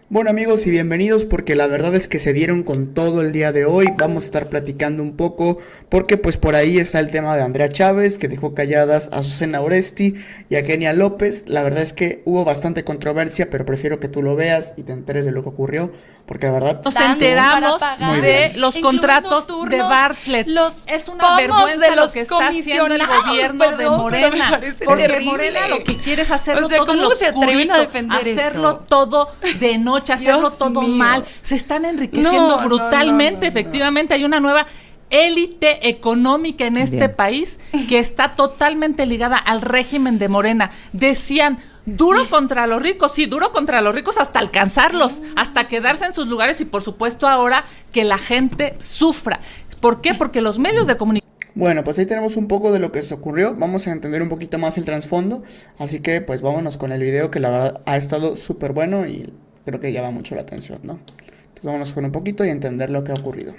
Bueno amigos y bienvenidos porque la verdad es que se dieron con todo el día de hoy. Vamos a estar platicando un poco porque pues por ahí está el tema de Andrea Chávez, que dejó calladas a Susana Oresti y a Kenia López. La verdad es que hubo bastante controversia, pero prefiero que tú lo veas y te enteres de lo que ocurrió, porque la verdad nos enteramos de los contratos de Bartlett. Es una vergüenza lo que está haciendo el gobierno de Morena, porque Morena lo que quiere es hacerlo todo en lo oscurito, hacerlo todo de noche, hacerlo todo mal. Se están enriqueciendo brutalmente. Efectivamente, hay una nueva élite económica en este país que está totalmente ligada al régimen de Morena. Decían, duro contra los ricos, sí, duro contra los ricos hasta alcanzarlos, hasta quedarse en sus lugares y por supuesto ahora que la gente sufra. ¿Por qué? Porque los medios de comunicación... Bueno, pues ahí tenemos un poco de lo que se ocurrió. Vamos a entender un poquito más el trasfondo. Así que pues vámonos con el video, que la verdad ha estado súper bueno y creo que llama mucho la atención, ¿no? Entonces vámonos con un poquito y entender lo que ha ocurrido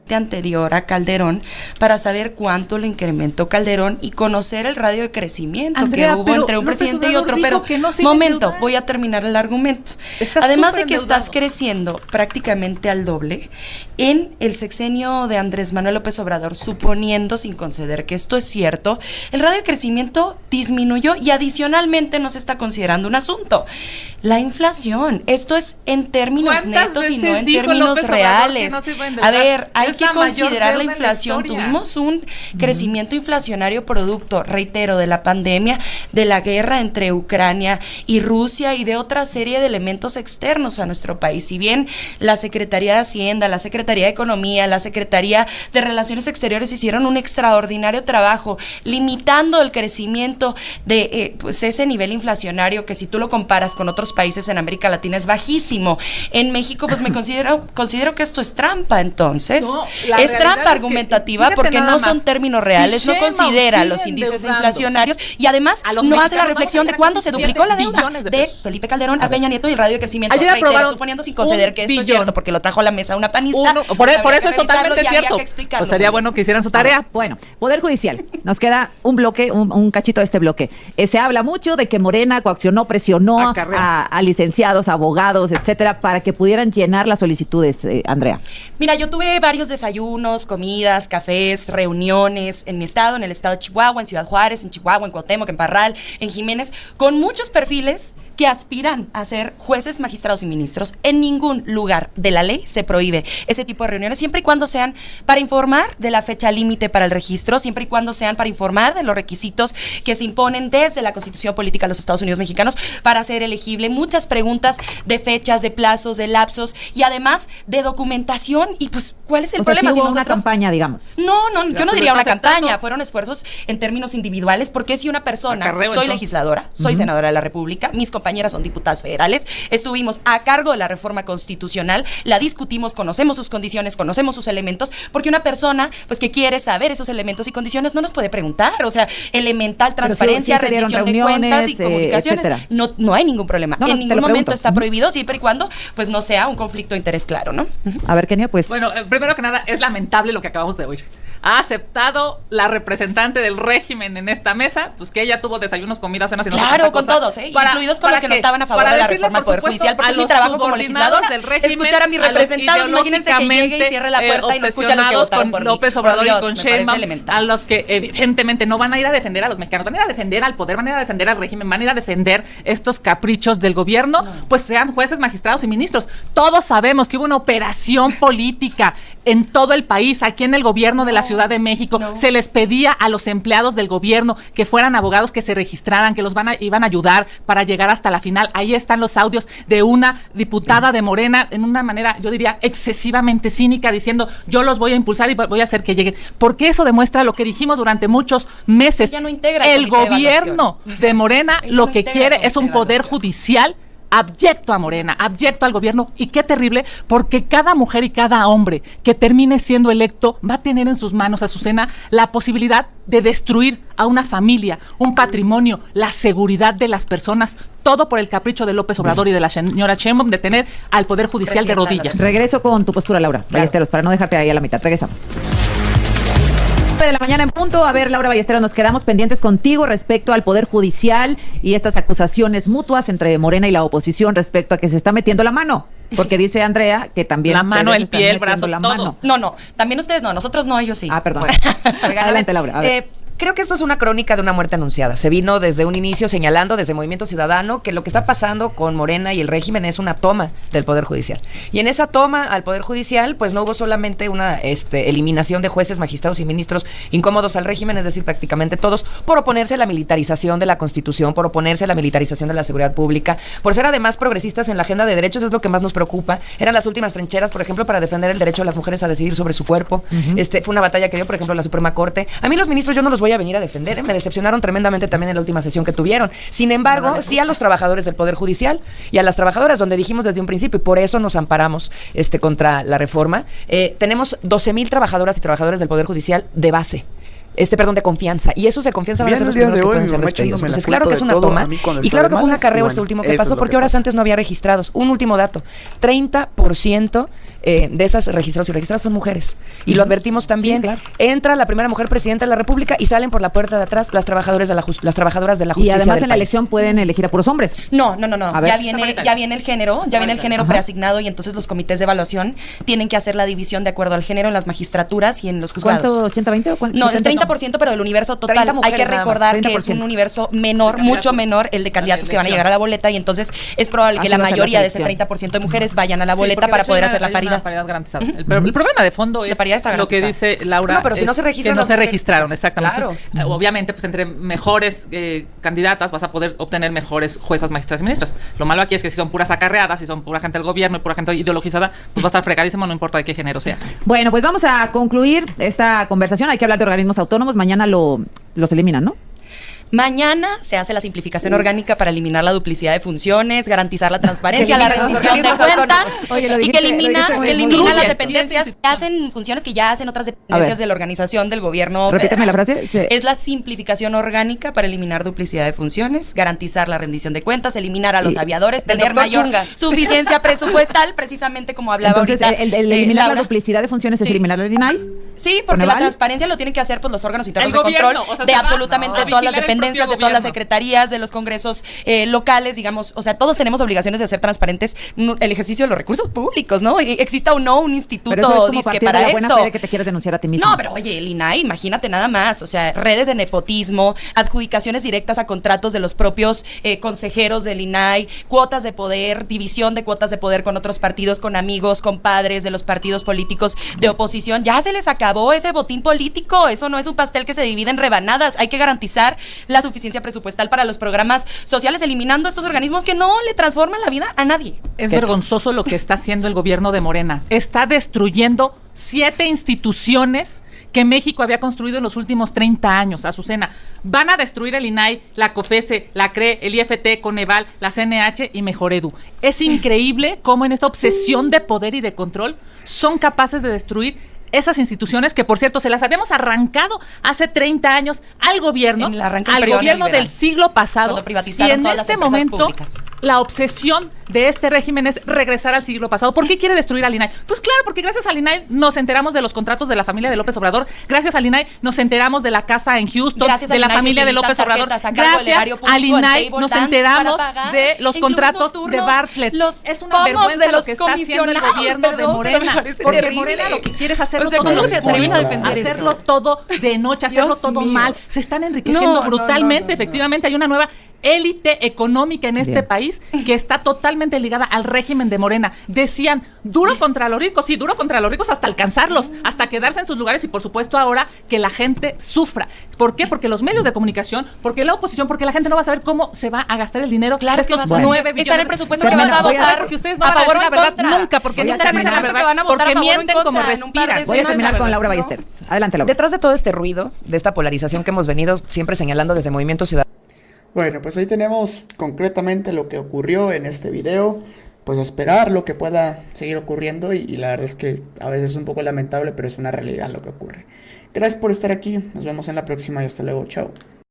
anterior a Calderón para saber cuánto le incrementó Calderón y conocer el radio de crecimiento, Andrea, que hubo entre un presidente y otro, pero momento, voy a terminar el argumento. Además de que estás creciendo prácticamente al doble en el sexenio de Andrés Manuel López Obrador, suponiendo, sin conceder que esto es cierto, el radio de crecimiento disminuyó y adicionalmente no se está considerando un asunto, la inflación. Esto es en términos netos y no en términos reales. A ver, hay que considerar la inflación. Tuvimos un crecimiento inflacionario producto, reitero, de la pandemia, de la guerra entre Ucrania y Rusia y de otra serie de elementos externos a nuestro país. Si bien la Secretaría de Hacienda, la Secretaría de Economía, la Secretaría de Relaciones Exteriores hicieron un extraordinario trabajo limitando el crecimiento de pues ese nivel inflacionario que si tú lo comparas con otros países en América Latina es bajísimo. En México pues me considero que esto es trampa entonces. No, es trampa argumentativa porque no son términos reales, no considera los índices inflacionarios y además no hace la reflexión de cuándo se duplicó la deuda de Felipe Calderón a Peña Nieto y el radio de crecimiento. Reitero, suponiendo sin conceder que esto es cierto porque lo trajo a la mesa una panista. Por eso es totalmente cierto. Pues sería bueno que hicieran su tarea. Bueno, Poder Judicial. Nos queda un bloque, un cachito de este bloque. Se habla mucho de que Morena coaccionó, presionó a licenciados, abogados, etcétera, para que pudieran llenar las solicitudes, Andrea. Mira, yo tuve varios desayunos, comidas, cafés, reuniones en mi estado, en el estado de Chihuahua, en Ciudad Juárez, en Chihuahua, en Cuauhtémoc, en Parral, en Jiménez, con muchos perfiles que aspiran a ser jueces, magistrados y ministros. En ningún lugar de la ley se prohíbe ese tipo de reuniones, siempre y cuando sean para informar de la fecha límite para el registro, siempre y cuando sean para informar de los requisitos que se imponen desde la Constitución Política de los Estados Unidos Mexicanos para ser elegible. Muchas preguntas de fechas, de plazos, de lapsos y además de documentación. Y pues, ¿cuál es el problema? Si hubo una campaña, digamos. No, yo no diría una campaña, fueron esfuerzos en términos individuales, porque si una persona, soy legisladora, soy senadora de la República, mis compañeras son diputadas federales, estuvimos a cargo de la reforma constitucional, la discutimos, conocemos sus condiciones, conocemos sus elementos, porque una persona pues que quiere saber esos elementos y condiciones no nos puede preguntar, o sea, elemental transparencia, rendición de cuentas y comunicaciones, no hay ningún problema, en ningún momento está prohibido, siempre y cuando pues no sea un conflicto de interés claro, ¿no? A ver, Kenia, pues... Bueno, primero que nada, es lamentable lo que acabamos de oír. Ha aceptado la representante del régimen en esta mesa, pues que ella tuvo desayunos, comidas, cenas y no sé claro, con todos, incluidos con los que no estaban a favor de la reforma del Poder Judicial, porque es mi trabajo como legisladora, escuchar a mis representados, imagínense que llegue y cierre la puerta y no escucha a los que votaron por López Obrador y con Sheinbaum, a los que evidentemente no van a ir a defender a los mexicanos, van a ir a defender al poder, van a ir a defender al régimen, van a ir a defender estos caprichos del gobierno, pues sean jueces, magistrados y ministros. Todos sabemos que hubo una operación política en todo el país, aquí en el gobierno de la Ciudad de México, se les pedía a los empleados del gobierno que fueran abogados, que se registraran, que iban a ayudar para llegar hasta la final. Ahí están los audios de una diputada de Morena, en una manera, yo diría, excesivamente cínica, diciendo, yo los voy a impulsar y voy a hacer que lleguen. Porque eso demuestra lo que dijimos durante muchos meses. El gobierno de Morena lo que quiere es un poder judicial abyecto a Morena, abyecto al gobierno, y qué terrible, porque cada mujer y cada hombre que termine siendo electo va a tener en sus manos, Azucena, la posibilidad de destruir a una familia, un patrimonio, la seguridad de las personas, todo por el capricho de López Obrador y de la señora Sheinbaum de tener al Poder Judicial de rodillas. Regreso con tu postura, Laura Ballesteros, para no dejarte ahí a la mitad. Regresamos. 9 de la mañana en punto. A ver, Laura Ballesteros, nos quedamos pendientes contigo respecto al Poder Judicial y estas acusaciones mutuas entre Morena y la oposición respecto a que se está metiendo la mano. Porque dice Andrea que también la mano, el pie, el brazo, la todo. Mano. No, también ustedes no, nosotros no, ellos sí. Ah, perdón. Bueno, adelante, Laura. A ver. Creo que esto es una crónica de una muerte anunciada. Se vino desde un inicio señalando desde Movimiento Ciudadano que lo que está pasando con Morena y el régimen es una toma del Poder Judicial. Y en esa toma al Poder Judicial, pues no hubo solamente una eliminación de jueces, magistrados y ministros incómodos al régimen, es decir, prácticamente todos, por oponerse a la militarización de la Constitución, por oponerse a la militarización de la seguridad pública, por ser además progresistas en la agenda de derechos, es lo que más nos preocupa. Eran las últimas trincheras, por ejemplo, para defender el derecho de las mujeres a decidir sobre su cuerpo. Fue una batalla que dio, por ejemplo, la Suprema Corte. A mí los ministros yo no los voy a venir a defender, me decepcionaron tremendamente también en la última sesión que tuvieron. Sin embargo, sí a los trabajadores del Poder Judicial y a las trabajadoras, donde dijimos desde un principio, y por eso nos amparamos contra la reforma. Tenemos 12,000 trabajadoras y trabajadores del Poder Judicial de base. De confianza. Y esos de confianza van a ser los primeros que pueden ser despedidos. Entonces, claro que es una toma. Y claro que fue un acarreo último que pasó, porque horas antes no había registrados. Un último dato: 30% de esas registrados y registradas son mujeres. Y lo advertimos también. Sí, claro. Entra la primera mujer presidenta de la República y salen por la puerta de atrás las trabajadoras de la justicia. Y además en la elección pueden elegir a puros hombres. No. Ya viene el género, preasignado, y entonces los comités de evaluación tienen que hacer la división de acuerdo al género en las magistraturas y en los juzgados. ¿Cuánto? ¿80-20 o cuánto? No, el 30%, pero del universo total. Hay que recordar que es un universo menor, mucho menor, el de candidatos que van a llegar a la boleta, y entonces es probable que la mayoría de ese 30% de mujeres vayan a la boleta para poder hacer la paridad. Garantizada. El problema de fondo es lo que dice Laura. No, pero si no se registran. Que no se registraron, exactamente. Claro. Entonces, obviamente, pues entre mejores candidatas vas a poder obtener mejores juezas, magistradas y ministras. Lo malo aquí es que si son puras acarreadas, si son pura gente del gobierno y pura gente ideologizada, pues va a estar fregadísimo, no importa de qué género seas. Bueno, pues vamos a concluir esta conversación. Hay que hablar de organismos autónomos. Mañana los eliminan, ¿no? Mañana se hace la simplificación orgánica para eliminar la duplicidad de funciones, garantizar la transparencia, la rendición de cuentas. Oye, y que elimina las dependencias que hacen funciones que ya hacen otras dependencias de la organización del gobierno. Repíteme la frase. Es la simplificación orgánica para eliminar duplicidad de funciones, garantizar la rendición de cuentas, eliminar a los aviadores, tener mayor suficiencia presupuestal, precisamente como hablaba ahorita. El eliminar la duplicidad de funciones es eliminar el INAI. Sí, porque la transparencia lo tienen que hacer pues los órganos internos de control de absolutamente todas las dependencias, de todas las secretarías, de los congresos locales, digamos. O sea, todos tenemos obligaciones de ser transparentes el ejercicio de los recursos públicos, ¿no? Exista o no un instituto disque para de la buena fe de que te quieres denunciar a ti mismo. No, pero oye, el INAI, imagínate nada más. O sea, redes de nepotismo, adjudicaciones directas a contratos de los propios consejeros del INAI, cuotas de poder, división de cuotas de poder con otros partidos, con amigos, con padres de los partidos políticos de oposición. Ya se les acabó ese botín político. Eso no es un pastel que se divide en rebanadas. Hay que garantizar la suficiencia presupuestal para los programas sociales, eliminando estos organismos que no le transforman la vida a nadie. Es vergonzoso lo que está haciendo el gobierno de Morena. Está destruyendo 7 instituciones que México había construido en los últimos 30 años, Azucena. Van a destruir el INAI, la COFESE, la CRE, el IFT, Coneval, la CNH y Mejoredu. Es increíble cómo en esta obsesión de poder y de control son capaces de destruir esas instituciones que, por cierto, se las habíamos arrancado hace 30 años al gobierno del siglo pasado. Y en este momento, públicas, la obsesión de este régimen es regresar al siglo pasado. ¿Por qué quiere destruir al INAI? Pues claro, porque gracias al INAI nos enteramos de los contratos de la familia de López Obrador. Gracias al INAI nos enteramos de la casa en Houston, de la familia de López Obrador. Gracias al INAI nos enteramos de los contratos de Bartlett. Es una vergüenza lo que está haciendo el gobierno de Morena. Porque Morena lo que quiere es hacer hacerlo todo de noche, hacerlo todo mal. Se están enriqueciendo brutalmente. Efectivamente, hay una nueva élite económica en este país que está totalmente ligada al régimen de Morena. Decían, duro contra los ricos, sí, duro contra los ricos hasta alcanzarlos, hasta quedarse en sus lugares, y por supuesto ahora que la gente sufra. ¿Por qué? Porque los medios de comunicación, porque la oposición, porque la gente no va a saber cómo se va a gastar el dinero de estos 9 billones. Está en el presupuesto que vas a votar, porque ustedes no van a decir la verdad nunca, porque no están diciendo la verdad, porque mienten como respiran. Voy a terminar con Laura Ballesteros. Adelante, Laura. Detrás de todo este ruido, de esta polarización que hemos venido siempre señalando desde Movimiento Ciudadano. Bueno, pues ahí tenemos concretamente lo que ocurrió en este video. Pues esperar lo que pueda seguir ocurriendo, y la verdad es que a veces es un poco lamentable, pero es una realidad lo que ocurre. Gracias por estar aquí, nos vemos en la próxima y hasta luego, chao.